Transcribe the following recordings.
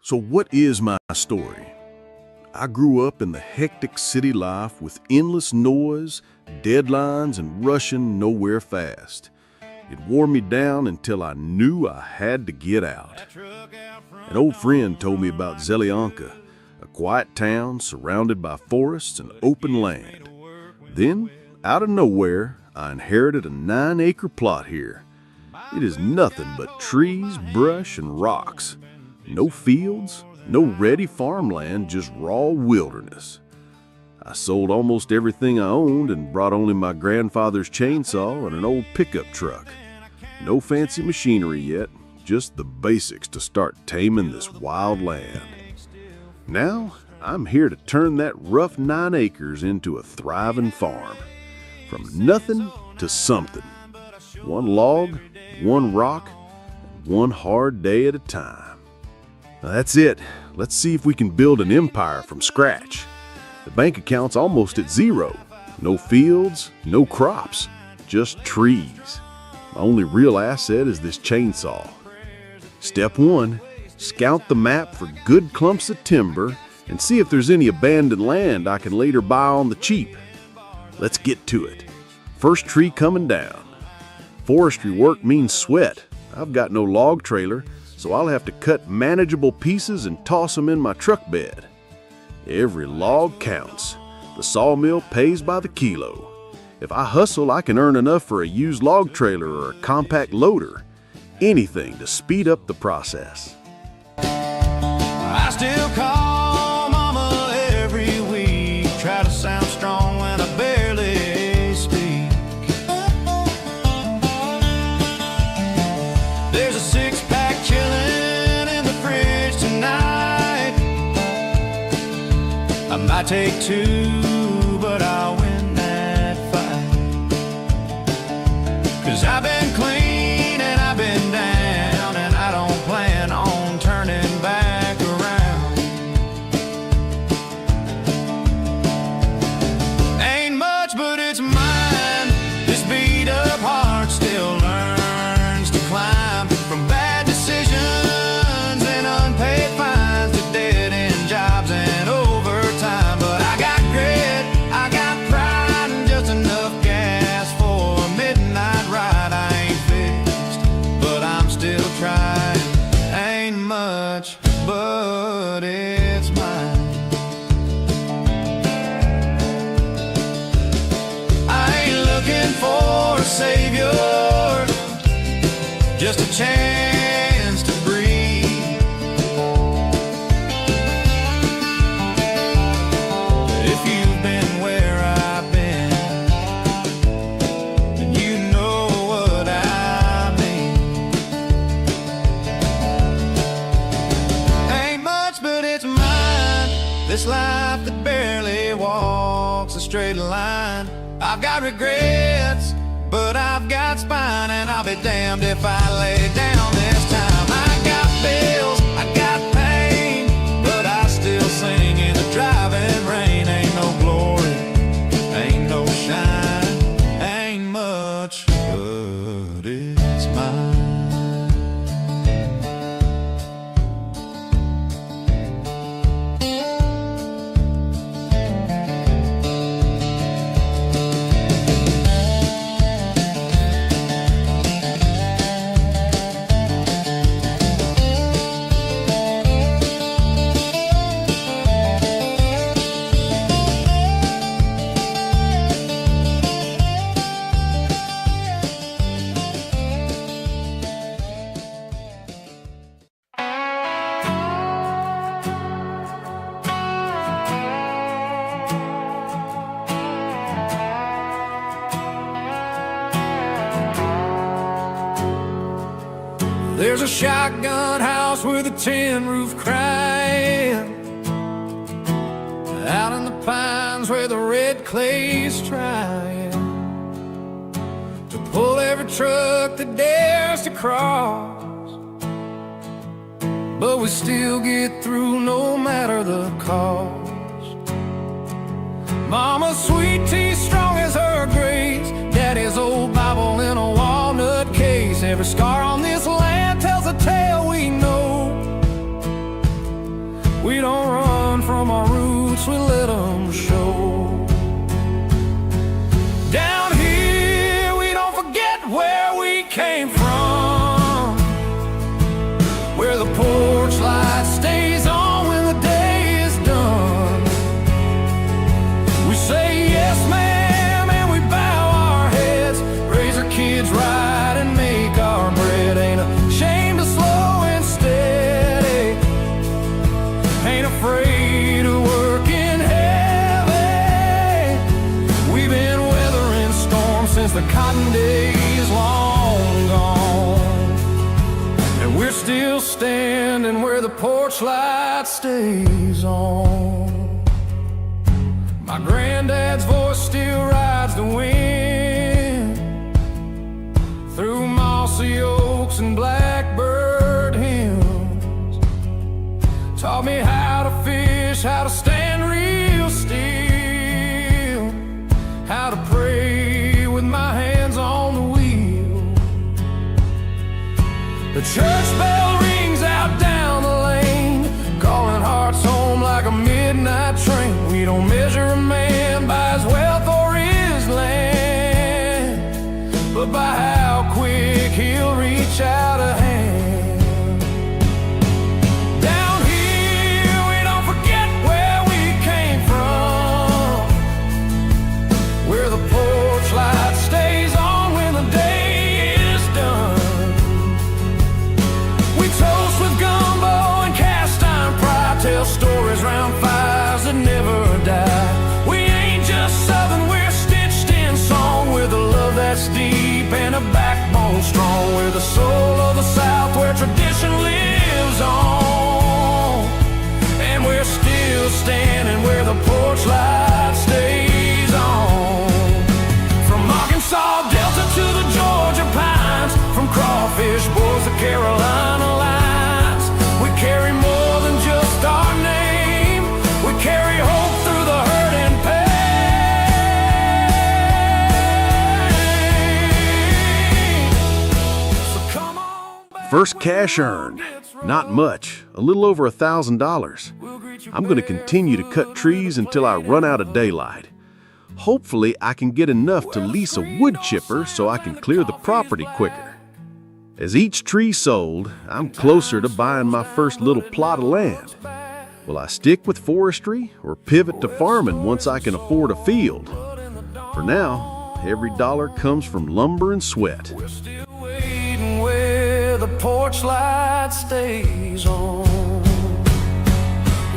So what is my story? I grew up in the hectic city life with endless noise, deadlines, and rushing nowhere fast. It wore me down until I knew I had to get out. An old friend told me about Zelyonka, a quiet town surrounded by forests and open land. Then, out of nowhere, I inherited a 9-acre plot here. It is nothing but trees, brush, and rocks. No fields, no ready farmland, just raw wilderness. I sold almost everything I owned and brought only my grandfather's chainsaw and an old pickup truck. No fancy machinery yet, just the basics to start taming this wild land. Now, I'm here to turn that rough 9 acres into a thriving farm. From nothing to something. One log, one rock, one hard day at a time. Now that's it. Let's see if we can build an empire from scratch. The bank account's almost at zero. No fields, no crops, just trees. My only real asset is this chainsaw. Step 1, scout the map for good clumps of timber and see if there's any abandoned land I can later buy on the cheap. Let's get to it. First tree coming down. Forestry work means sweat. I've got no log trailer, so I'll have to cut manageable pieces and toss them in my truck bed. Every log counts. The sawmill pays by the kilo. If I hustle, I can earn enough for a used log trailer or a compact loader. Anything to speed up the process. I still call mama every week, try to sound strong when I barely speak. There's a 6-pack chilling in the fridge tonight. I might take 2, but I'll win that fight. 'Cause I've been clean and I've been down, and I don't plan on turning back around. Ain't much, but it's mine. This beat up heart still learns to climb from bad decisions and unpaid fines to dead-end jobs and overtime. But I got grit, I got pride, and just enough gas for a midnight ride. I ain't fixed, but I'm still trying. Ain't much, but it's mine. I ain't looking for a savior, just a chance to breathe. If you've been where I've been, then you know what I mean. Ain't much, but it's mine. This life that barely walks a straight line. I've got regrets, but I've got spine, and I'll be damned if I lay down this time. I got bills, I got pain, but I still sing in the driving rain. Ain't no glory, ain't no shine, ain't much, but it's mine. There's a shotgun house with a tin roof crying, out in the pines where the red clay's trying to pull every truck that dares to cross. But we still get through no matter the cost. Mama's sweet tea strong as her grace, Daddy's old Bible in a walnut case. Every scar on this land tells a tale we know. came from, where the porch light stays on when the day is done. We say yes ma'am and we bow our heads, raise our kids right and make our bread. Ain't ashamed to slow and steady, ain't afraid to work in heavy. We've been weathering storms since the cotton days long gone, and we're still standing where the porch light stays on. My granddad's voice still rides the wind through mossy oaks and blackbird hymns. Taught me how to fish, how to stand real still, how to pray with my hands on the wheel. The church bell rings out down the lane, calling hearts home like a midnight train. We don't measure a man by his wealth or his land, but by how quick he'll reach out a hand. Down here we don't forget where we came from, where the porch light stays on when the day is done. We toast with gumbo and cast iron pride, tell stories round fires that never die. We ain't just southern, we're stitched in song, with a love that's deep and a backbone strong. We're the soul of the South, where tradition lives on, and we're still standing where the porch light stays on. From Arkansas Delta to the Georgia pines, from crawfish boys to Carolina lines, we carry more than just our name. We carry hope through the hurt and pain. So come on back. First cash earned. Not much, a little over $1,000. I'm going to continue to cut trees until I run out of daylight. Hopefully, I can get enough to lease a wood chipper so I can clear the property quicker. As each tree sold, I'm closer to buying my first little plot of land. Will I stick with forestry or pivot to farming once I can afford a field? For now, every dollar comes from lumber and sweat. We're still waiting where the porch light stays on.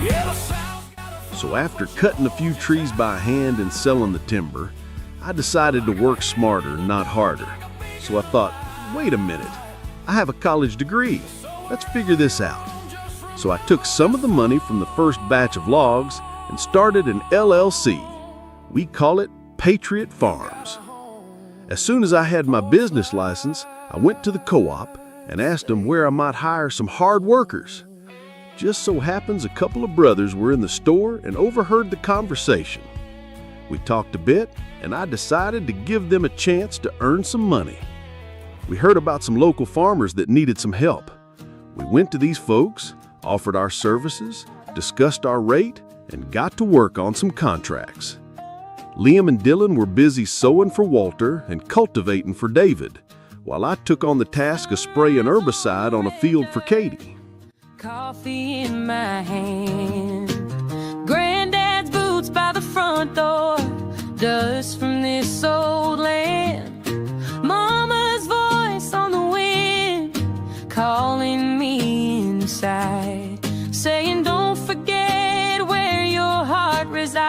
Yeah, the South's got a So after cutting a few trees by hand and selling the timber, I decided to work smarter, not harder. So I thought, wait a minute, I have a college degree. Let's figure this out. So I took some of the money from the first batch of logs and started an LLC. We call it Patriot Farms. As soon as I had my business license, I went to the co-op and asked them where I might hire some hard workers. Just so happens a couple of brothers were in the store and overheard the conversation. We talked a bit, and I decided to give them a chance to earn some money. We heard about some local farmers that needed some help. We went to these folks, offered our services, discussed our rate, and got to work on some contracts. Liam and Dylan were busy sowing for Walter and cultivating for David, while I took on the task of spraying herbicide on a field for Katie. Coffee in my hand, Granddad's boots by the front door, dust from this old land, Mama's voice on the wind, calling me inside, saying don't forget where your heart resides.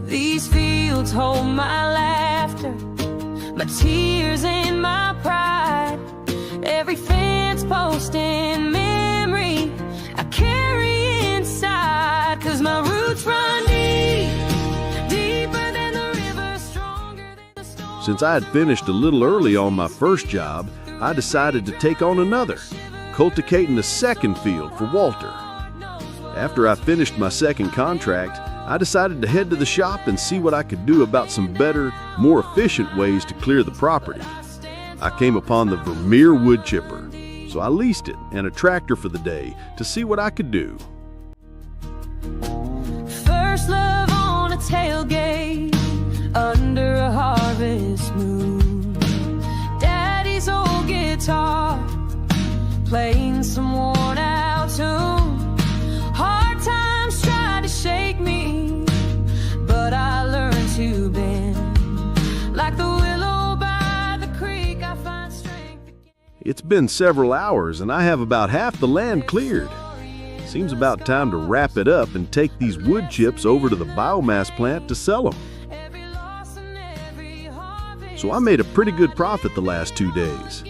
These fields hold my laughter, my tears and my pride, every fence post and memory I carry inside, 'cause my roots run deep, deeper than the river, stronger than the storm. Since I had finished a little early on my first job, I decided to take on another, cultivating a second field for Walter. After I finished my second contract, I decided to head to the shop and see what I could do about some better, more efficient ways to clear the property. I came upon the Vermeer wood chipper, so I leased it and a tractor for the day to see what I could do. First love on a tailgate under a harvest moon. It's been several hours and I have about half the land cleared. Seems about time to wrap it up and take these wood chips over to the biomass plant to sell them. So I made a pretty good profit the last 2 days.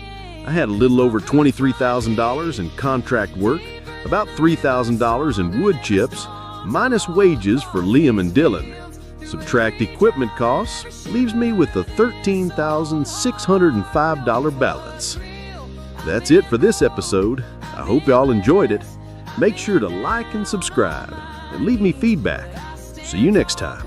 I had a little over $23,000 in contract work, about $3,000 in wood chips, minus wages for Liam and Dylan. Subtract equipment costs, leaves me with a $13,605 balance. That's it for this episode. I hope y'all enjoyed it. Make sure to like and subscribe and leave me feedback. See you next time.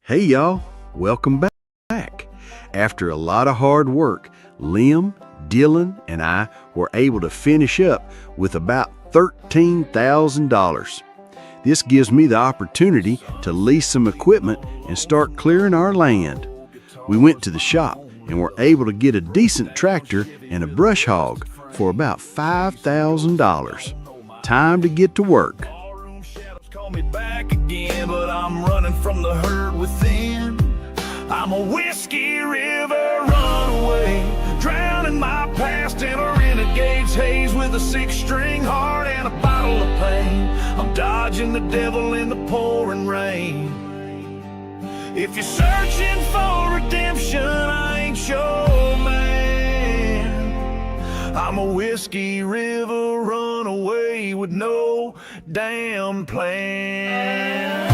Hey y'all, welcome back. After a lot of hard work, Liam, Dylan, and I were able to finish up with about $13,000. This gives me the opportunity to lease some equipment and start clearing our land. We went to the shop and were able to get a decent tractor and a brush hog for about $5,000. Time to get to work. Call me back again, but I'm running from the herd within. I'm a Whiskey River runaway, drowning my past in a renegade's haze with a 6-string heart and a bottle of pain. I'm dodging the devil in the pouring rain. If you're searching for redemption, I ain't your man. I'm a Whiskey River runaway with no damn plan.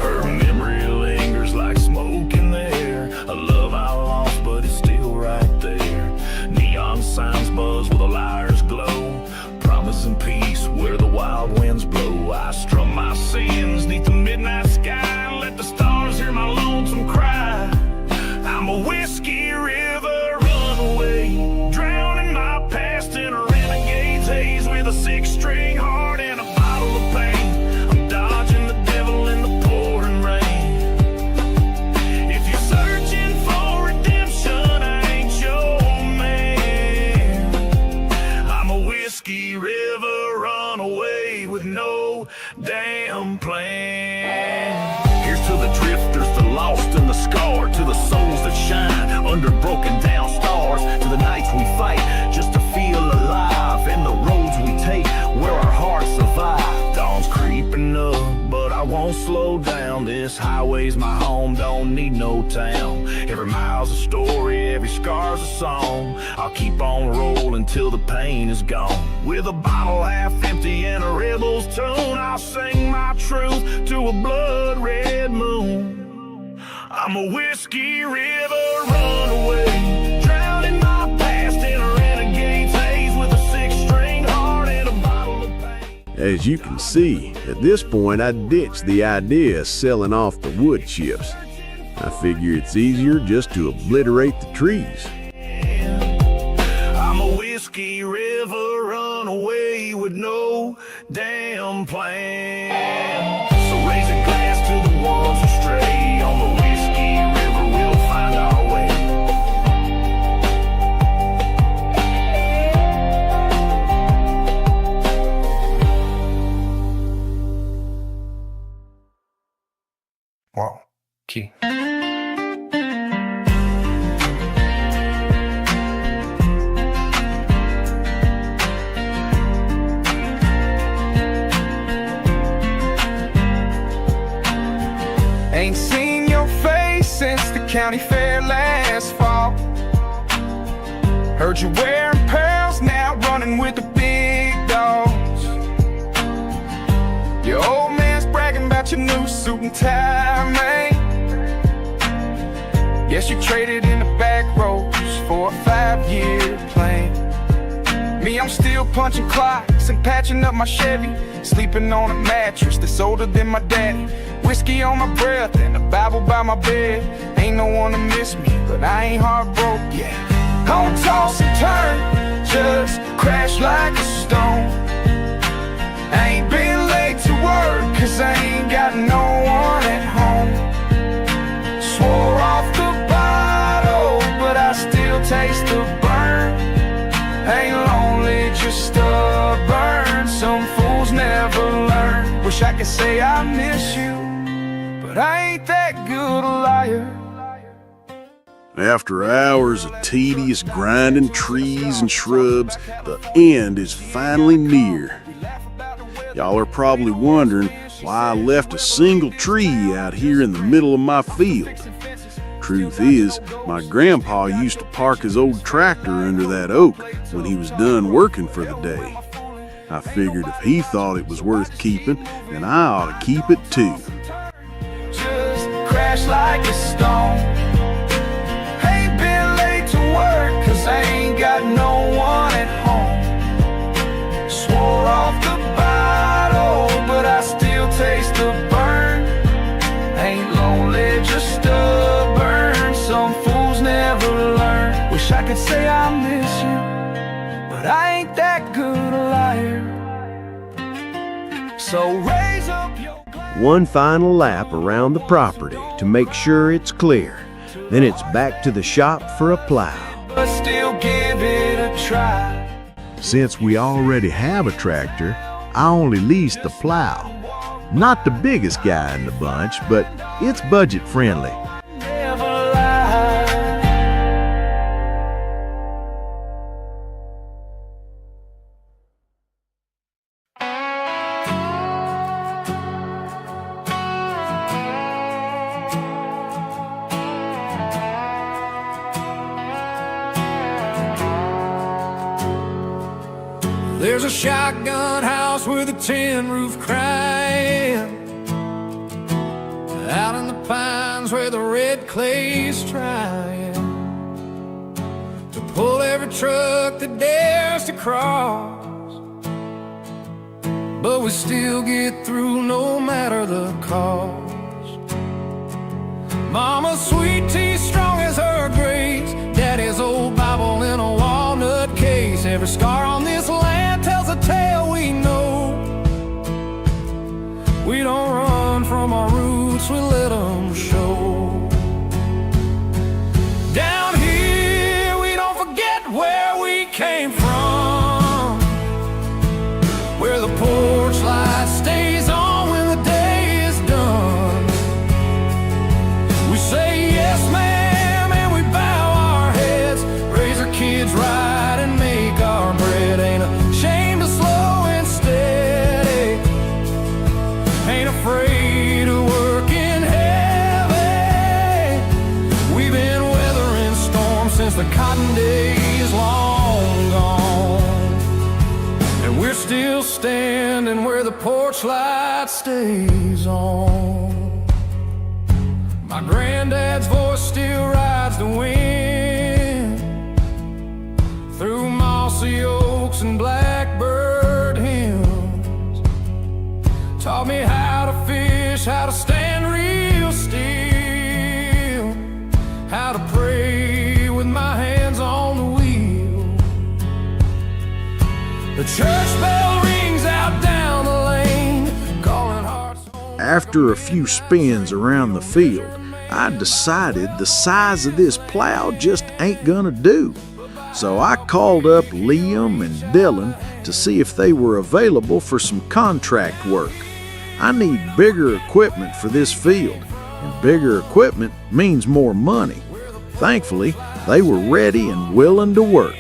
Her memory lingers like smoke in the air. A love I lost, but it's still right there. Neon signs buzz with a liar's glow, promising peace where the wild winds blow. I strum my sins neath the midnight sky, let the stars hear my lonesome cry. I'm a Whiskey River runaway, drowning my past in a renegade's haze with a 6-string heart and a bottle of pain. I'm dodging the devil in the pouring rain. If you're searching for redemption, I ain't your man. I'm a Whiskey River runaway with no damn plan. Here's to the drifters, the lost and the scarred, to the souls that shine under broken down stars, to the nights we fight just to feel alive, and the roads we take where our hearts survive. Dawn's creeping up, but I won't slow down. This highway's my home, don't need no town. Every mile's a story, every scar's a song. I'll keep on rolling till the pain is gone. With a bottle half empty and a rebel's tune, I'll sing my truth to a blood-red moon. I'm a Whiskey River runaway, drowning my past in a renegade's haze with a 6-string heart and a bottle of pain. As you can see, at this point I ditched the idea of selling off the wood chips. I figure it's easier just to obliterate the trees. I'm a Whiskey River runaway with no damn plan. So raise a glass to the ones who stray. On the Whiskey River we'll find our way. Wow. Key. Ain't seen your face since the county fair last fall. Heard you wearing pearls, now running with the big dogs. Your old man's bragging about your new suit and tie, man. Guess you traded in the back roads for a 5-year plan. Me, I'm still punching clocks and patching up my Chevy, sleeping on a mattress that's older than my daddy. Whiskey on my breath and a Bible by my bed. Ain't no one to miss me, but I ain't heartbroken yet. Don't toss and turn, just crash like a stone. I ain't been late to work, cause I ain't got no one at home. Swore say I miss you, but I ain't that good a liar. After hours of tedious grinding trees and shrubs, the end is finally near. Y'all are probably wondering why I left a single tree out here in the middle of my field. Truth is, my grandpa used to park his old tractor under that oak when he was done working for the day. I figured if he thought it was worth keeping, then I ought to keep it too. Just crash like a stone. Ain't been late to work, cause I ain't got no one at home. Swore off the bottle, but I still taste the burn. Ain't lonely, just stubborn. Some fools never learn. Wish I could say I miss you, but I ain't that good a liar. So raise up your glass. One final lap around the property to make sure it's clear. Then it's back to the shop for a plow. But still give it a try. Since we already have a tractor, I only lease the plow. Not the biggest guy in the bunch, but it's budget friendly. Never lie. There's a shotgun house with a tin roof crying, out in the pines where the red clay's trying to pull every truck that dares to cross. But we still get through no matter the cost. Mama's sweet tea strong as her grace, Daddy's old Bible in a walnut case. Every scar on this land tells a tale we know. We don't run from our roots, we let them show. Down here we don't forget where we came from, where the porch light stays on when the day is done. We say yes ma'am and we bow our heads, raise our kids right and make our bread. Ain't ashamed to slow and steady, ain't afraid to work in heavy. We've been weathering storms since the cotton days long gone, and we're still standing where the porch light stays on. My granddad's voice still rides the wind through mossy oaks and blackbird hymns. Taught me how to fish, how to stand real still, how to pray with my hands on the wheel. The church bell rings out down the lane, calling hearts home. After a few spins around the field, I decided the size of this plow just ain't gonna do. So I called up Liam and Dylan to see if they were available for some contract work. I need bigger equipment for this field, and bigger equipment means more money. Thankfully, they were ready and willing to work.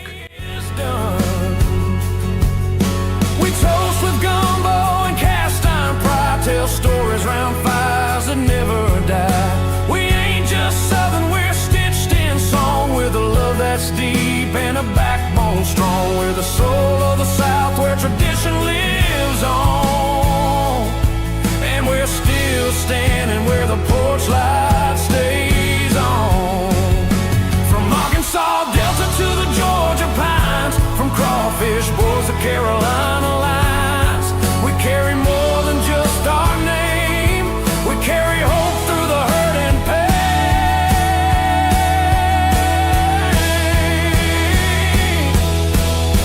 We toast with gumbo and cast iron pride, tell stories round fires that never die. We ain't just southern, we're stitched in song, with a love that's deep and a backbone strong. We're the soul of the South where tradition lives on, and we're still standing where the porch light stays on. From Arkansas Delta to the Georgia pines, from crawfish boys to Carolina lines, we carry more than just our name. We carry hope through the hurt and pain.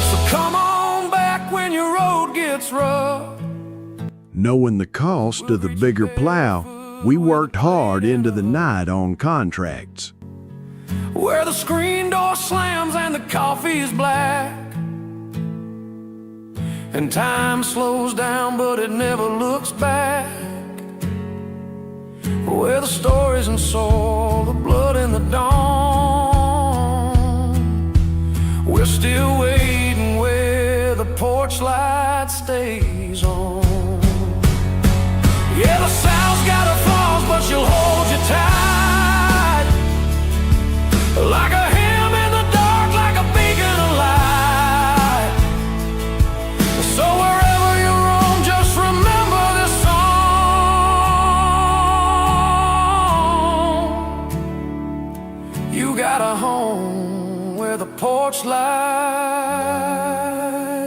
So come on back when your road gets rough. Knowing the cost of the bigger plow, we worked hard into the night on contracts. Where the screen door slams and the coffee is black, and time slows down but it never looks back. where the stories and soul, the blood and the dawn. We're still waiting where the porch light stays on. Yeah, the sound's got her flaws, but she'll hold you tight, like a hymn in the dark, like a beacon of light. So wherever you roam, just remember this song. You got a home where the porch light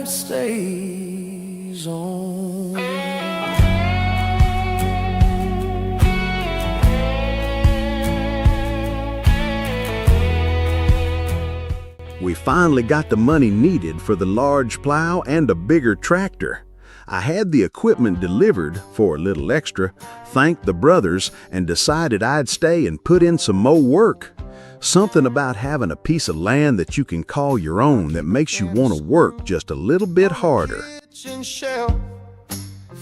stays on. We finally got the money needed for the large plow and a bigger tractor. I had the equipment delivered for a little extra, thanked the brothers, and decided I'd stay and put in some more work. Something about having a piece of land that you can call your own that makes you want to work just a little bit harder. Kitchen shelf,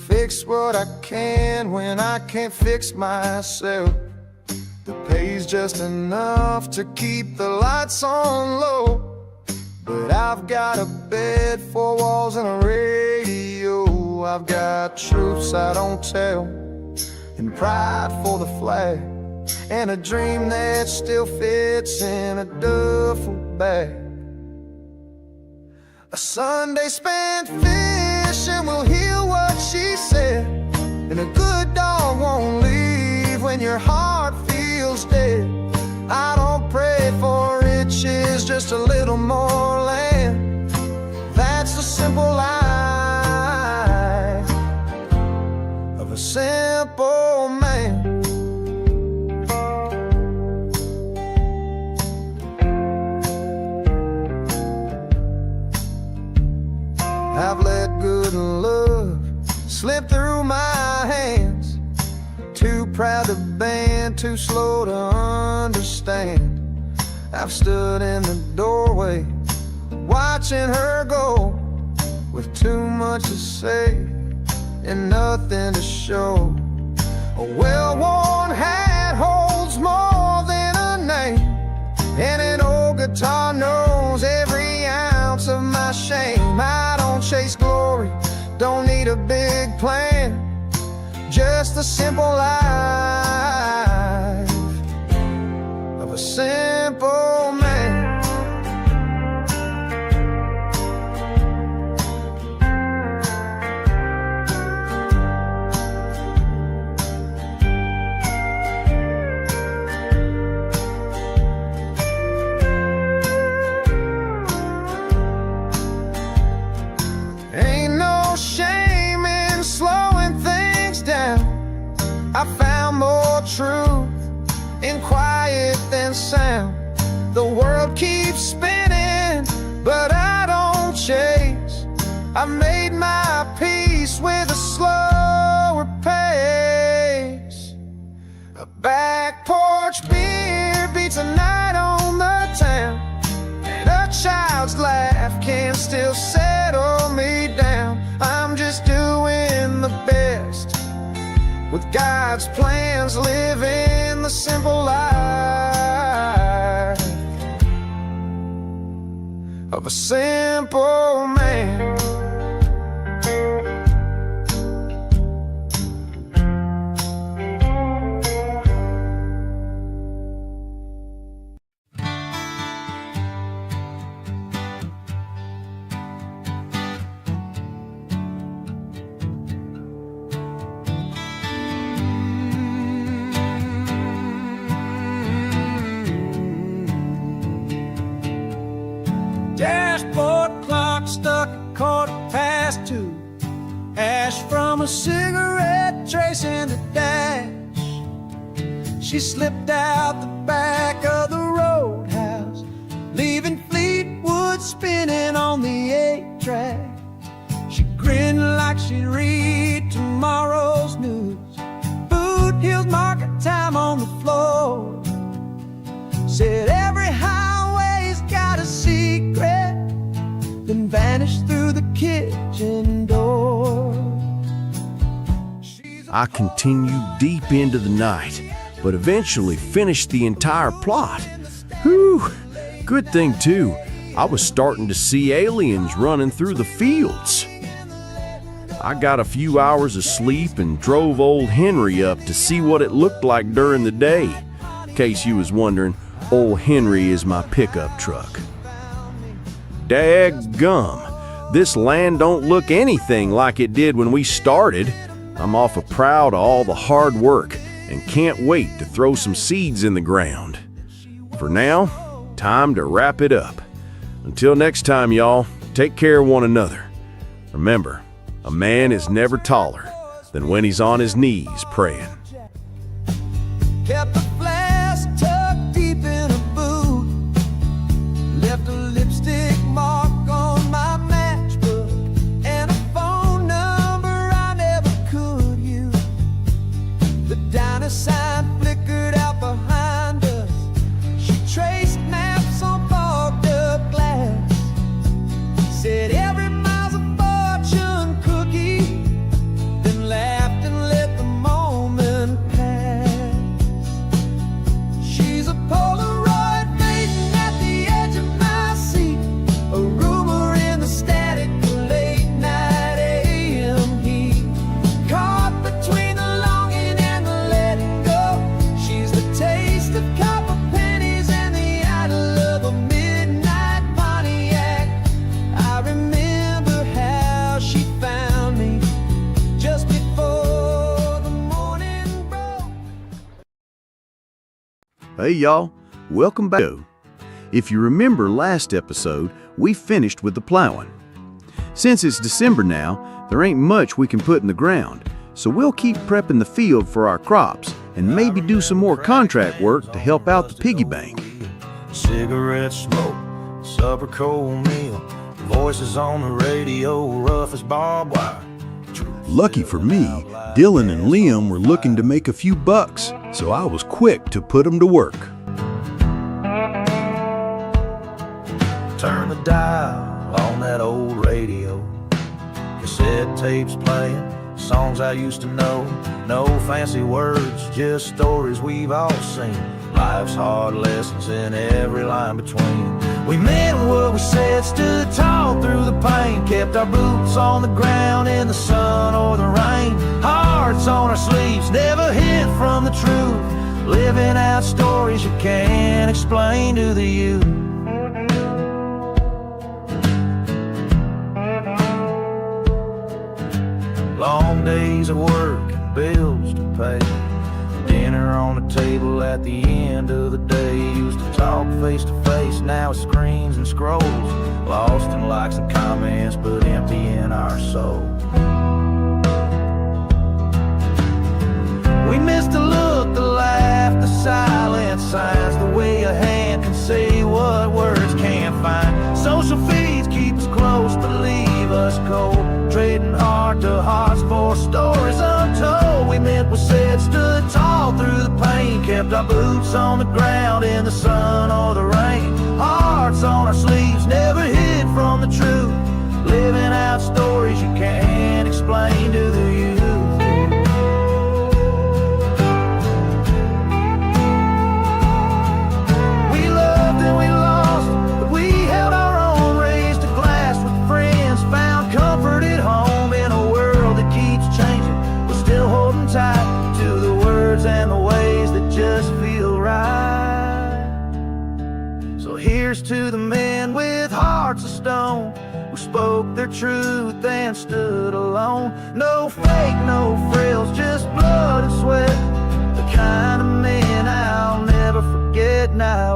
fix what I can when I can't fix myself. The pay's just enough to keep the lights on low. But I've got a bed, 4 walls, and a radio. I've got truths I don't tell, and pride for the flag, and a dream that still fits in a duffel bag. A Sunday spent fishing will heal what she said, and a good dog won't leave when your heart feels dead. I don't pray for riches, just a little more land. That's the simple life of a simple man. I've let good love slip through my hands, too proud to bend, too slow to understand. I've stood in the doorway, watching her go, with too much to say and nothing to show. A well-worn hat holds more than a name, and an old guitar knows every ounce of my shame. I don't chase glory, don't need a big plan, just a simple life of a simple man. Ain't no shame in slowing things down. I found more truth in quiet than sound. The world keeps spinning, but I don't chase. I made my peace with a slower pace. A back porch beer beats a night on the town, and a child's laugh can still settle me down. I'm just doing the best with God's plans, living the simple life of a simple man. Dashboard clock stuck at 2:15. Ash from a cigarette tracing the dash. She slipped out the back of the roadhouse, leaving Fleetwood spinning on the 8-track. She grinned like she'd read tomorrow's news. Boot Hills market time on the floor. Said every highway's got a secret, then vanished through the kitchen door. She's I continued deep into the night, but eventually finished the entire plot. Whew! Good thing, too, I was starting to see aliens running through the fields. I got a few hours of sleep and drove old Henry up to see what it looked like during the day. In case you was wondering, old Henry is my pickup truck. Daggum, this land don't look anything like it did when we started. I'm awful proud of all the hard work and can't wait to throw some seeds in the ground. For now, time to wrap it up. Until next time, y'all, take care of one another. Remember, a man is never taller than when he's on his knees praying. Kept the flask tucked deep in a boot. Left a lipstick mark on my matchbook and a phone number I never could use. The diner sign flickered out behind us. She traced maps on fogged up glass. Said every mile's a fortune cookie. Then laughed and let the moment pass. She's a Polaroid fading at the edge of my seat. A rumor in the static late night AM heat. Caught between the longing and the letting go. She's the taste of copper pennies and the idol of a midnight Pontiac. I remember how she found me just before the morning broke. Hey y'all, welcome back. If you remember last episode, we finished with the plowing. Since it's December now, there ain't much we can put in the ground, so we'll keep prepping the field for our crops and maybe do some more contract work to help out the piggy bank. Cigarette smoke, supper cold meal, voices on the radio, rough as barbed wire. Lucky for me, Dylan and Liam were looking to make a few bucks, so I was quick to put them to work. Turn the dial on that old radio. Cassette tapes playing, songs I used to know. No fancy words, just stories we've all seen. Life's hard lessons in every line between. We meant what we said, stood tall through the pain. Kept our boots on the ground in the sun or the rain. Hearts on our sleeves, never hid from the truth. Living out stories you can't explain to the youth. Long days of work and bills to pay. Dinner on the table at the end of the day. Used to talk face to face, now it's screens and scrolls. Lost in likes and comments, but empty in our soul. We missed the look, the laugh, the silent signs. The way a hand can say what words can't find. Social feeds keep us close but leave us cold. Trading heart to hearts for stories untold. We meant we said, stood tall through the pain. Kept our boots on the ground in the sun or the rain. Hearts on our sleeves, never hid from the truth. Living out stories you can't explain to the youth. We loved and we lost, but we held our own. Raised a glass with friends, found comfort at home. In a world that keeps changing, we're still holding tight to the words and the ways that just feel right. So here's to the men with hearts of stone, who spoke their truth and stood alone. No fake, no frills, just blood and sweat. The kind of men I'll never forget now.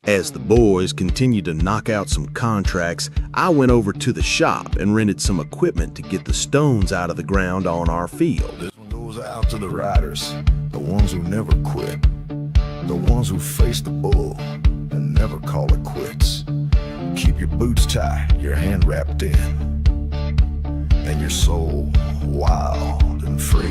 As the boys continued to knock out some contracts, I went over to the shop and rented some equipment to get the stones out of the ground on our field. This one goes out to the riders, the ones who never quit, the ones who face the bull and never call it quits. Keep your boots tied, your hand wrapped in, reclaim your soul wild and free.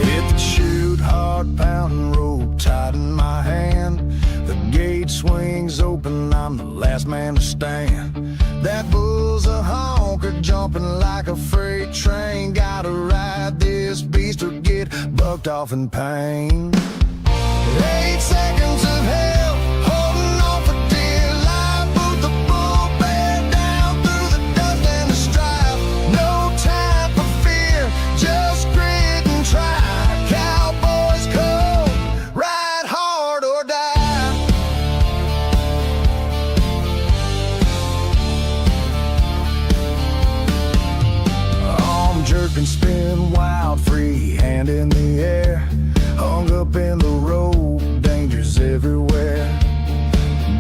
Hit the chute, hard pounding rope tight in my hand. The gate swings open, I'm the last man to stand. That bull's a honker jumping like a freight train. Gotta ride this beast or get bucked off in pain. 8 seconds of hell, holding on for dear life. Boot the bull bear down through the dust and the strife. No time for fear, just grit and try. Cowboys code, ride hard or die. Arm jerk and spin wild, free hand in the air. Hung up in the road, dangers everywhere.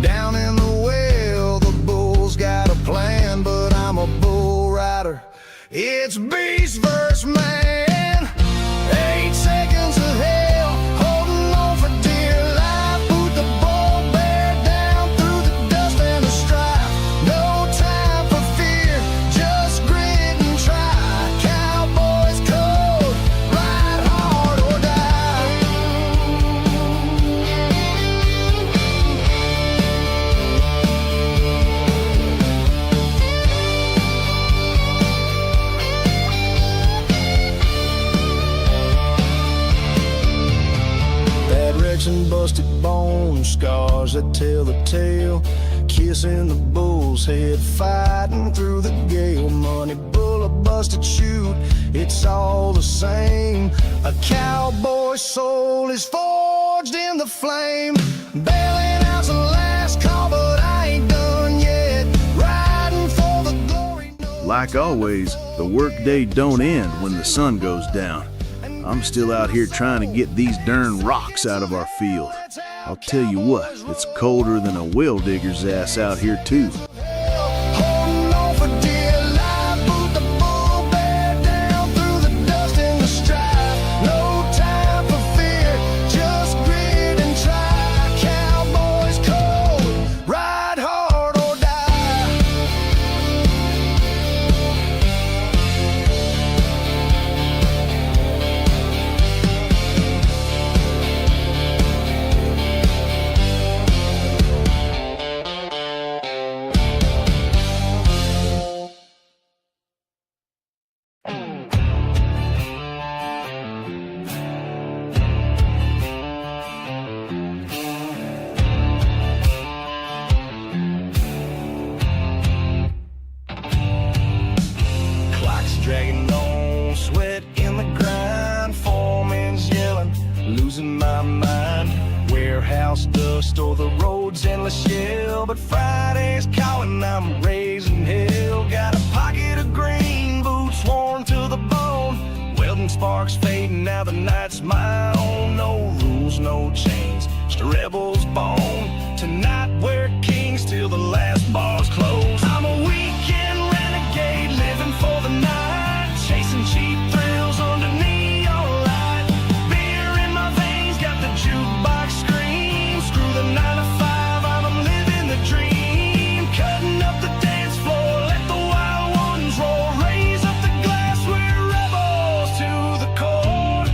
Down in the well, the bull's got a plan, but I'm a bull rider. It's beast versus man. 8 seconds of hell, holding on for dear life. Boot the bull bear down through the dust and the strife. No time for fear, just grit and try. Cowboys code, ride hard or die. Bad wrecks and busted bone scars that tell the tale. Kissing the bull's head, fighting through the gale. Money bull, a busted chute, it's all the same. A cowboy soul is forged in the flame. Bailing out's the last call, but I ain't done yet. Riding for the glory. Like always, the workday don't end when the sun goes down. I'm still out here trying to get these darn rocks out of our field. I'll tell you what, it's colder than a well digger's ass out here too. Holding on for dear life, boot the bull bear down through the dust and the strife. No time for fear, just grit and try. Cowboys code, ride hard or die. Clock's dragging on, sweat in the grind. Foreman's yelling, losing my mind. Warehouse dust or the road's endless yell. But Friday's calling, I'm raising hell. Got a pocket of green, boots worn to the bone. Welding sparks fading, now the night's my own. No rules, no chains, just a rebel's bone. Tonight we're kings till the last bar's closed. I'm a weekend renegade, living for the night, chasing cheap thrills under neon light. Beer in my veins, got the jukebox scream. Screw the 9 to 5, I'm living the dream. Cutting up the dance floor, let the wild ones roar. Raise up the glass, we're rebels to the core.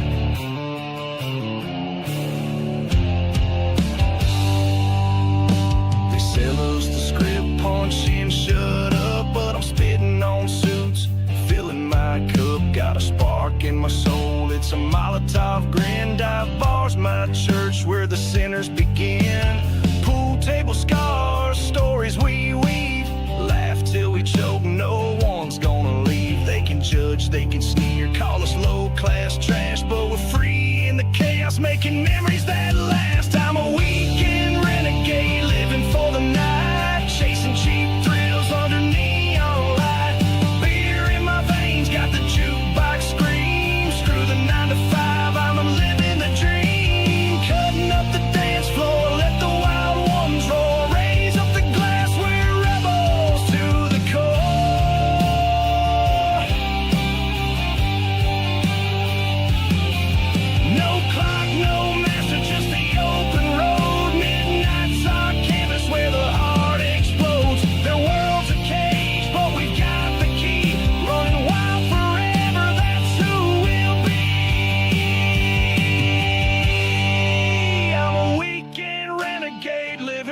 They sell us the script, punch in, shut up, but I'm spitting on suits, filling my cup. Got a spark in my soul, it's a Molotov grin. Dive bars, my church, where the sinners begin. Pool table scars, stories we weave. Laugh till we choke, no one's gonna leave. They can judge, they can sneer, call us low-class trash, but we're free in the chaos, making memories that last. I'm a weekend renegade, living for the night, chasing cheap thrills under neon light. Beer in my veins, got the jukebox scream. Screw the 9 to 5, I'm living the dream. Cutting up the dance floor, let the wild ones roar. Raise up the glass, we're rebels to the core. No clock, no master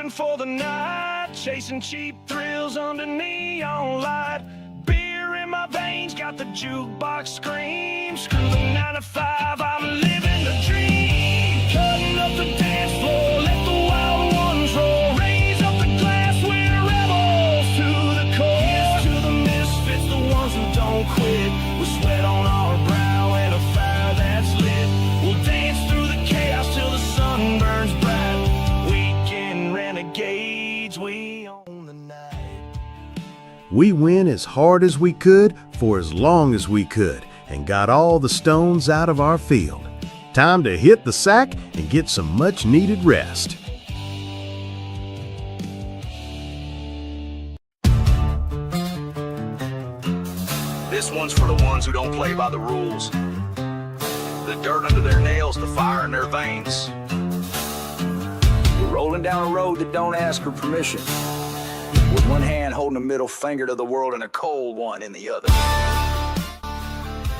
living for the night, chasing cheap thrills under neon light. Beer in my veins, got the jukebox scream. Screw the 9 to 5, I'm living the dream. Cutting up the dance floor, let the wild ones roll. Raise up the glass, we're rebels to the core. Here's to the misfits, the ones who don't quit. With sweat on our brow and a fire that's lit. We'll dance through the chaos till the sun burns bright. Weekend renegades, we own the night. We went as hard as we could for as long as we could and got all the stones out of our field. Time to hit the sack and get some much needed rest. This one's for the ones who don't play by the rules. The dirt under their nails, the fire in their veins. We're rolling down a road that don't ask for permission. With one hand holding a middle finger to the world and a cold one in the other.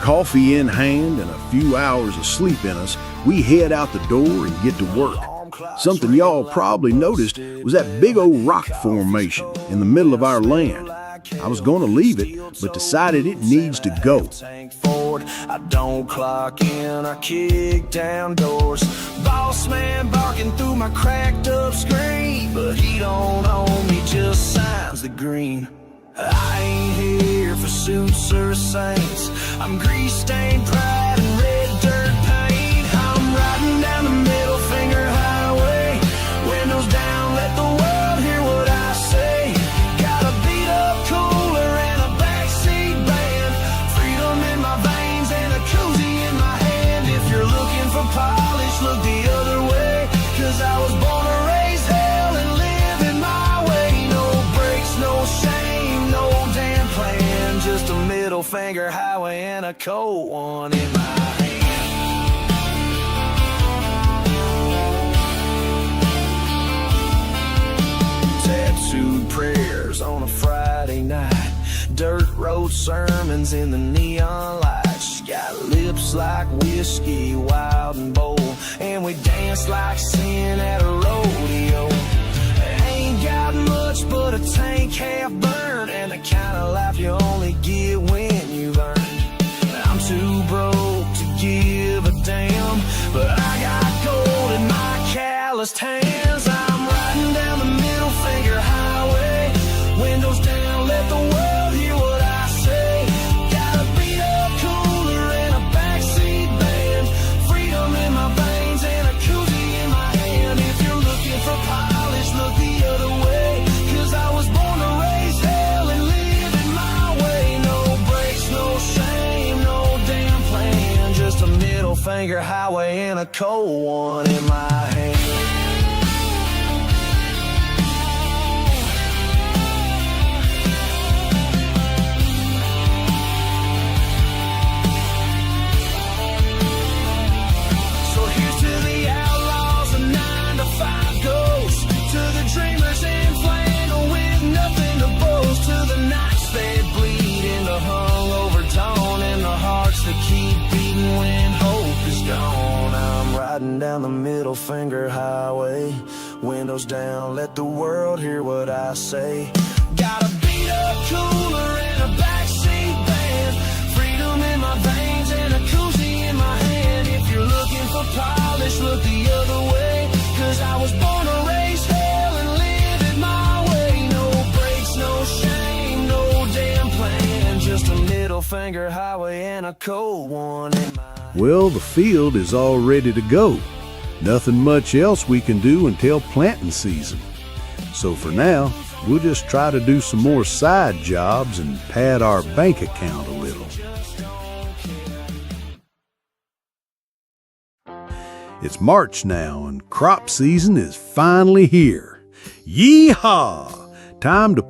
Coffee in hand and a few hours of sleep in us, we head out the door and get to work. Something y'all probably noticed was that big old rock formation in the middle of our land. I was going to leave it, but decided it needs to go. I don't clock in, I kick down doors. Boss man barking through my cracked up screen, but he don't own me, just signs the green. I ain't here for suits or saints. I'm grease-stained pride and red dirt paint. I'm riding down the middle finger highway. Windows down, let the world hear what I say. Got a beat up cooler and a backseat band. Freedom in my veins and a koozie in my hand. If you're looking for polish, look the other way. 'Cause I was born to raise hell and live in my way. No breaks, no shame, no damn plan. Just a middle finger highway and a cold one in my hand. Tattooed prayers on a Friday night. Dirt road sermons in the neon lights. She got lips like whiskey, wild and bold. And we dance like sin at a rodeo. Ain't got much but a tank half burned, and the kind of life you only get when you've earned. I'm too broke to give a damn, but I got gold in my calloused hands. I'm riding down the middle finger highway. Windows down, let the world hear what I say. Got a beat up cooler and a backseat band. Freedom in my veins and a koozie in my hand. If you're looking for polish, look the other way. 'Cause I was born to raise hell and live in my way. No breaks, no shame, no damn plan. Just a middle finger highway and a cold one in my hand. So here's to the outlaws and 9 to 5 ghosts. To the dreamers in flannel with nothing to boast. To the nights that bleed into hungover dawn. And the hearts that keep beating when hope is gone. I'm riding down the middle finger highway. Windows down, let the world hear what I say. Got a beat up cooler and a backseat band. Freedom in my veins and a koozie in my hand. If you're looking for polish, look the other way. 'Cause I was born to raise hell and live it my way. No breaks, no shame, no damn plan. Just a middle finger highway and a cold one in my hand. Well, the field is all ready to go. Nothing much else we can do until planting season. So for now, we'll just try to do some more side jobs and pad our bank account a little. It's March now and crop season is finally here. Yee-haw! Time to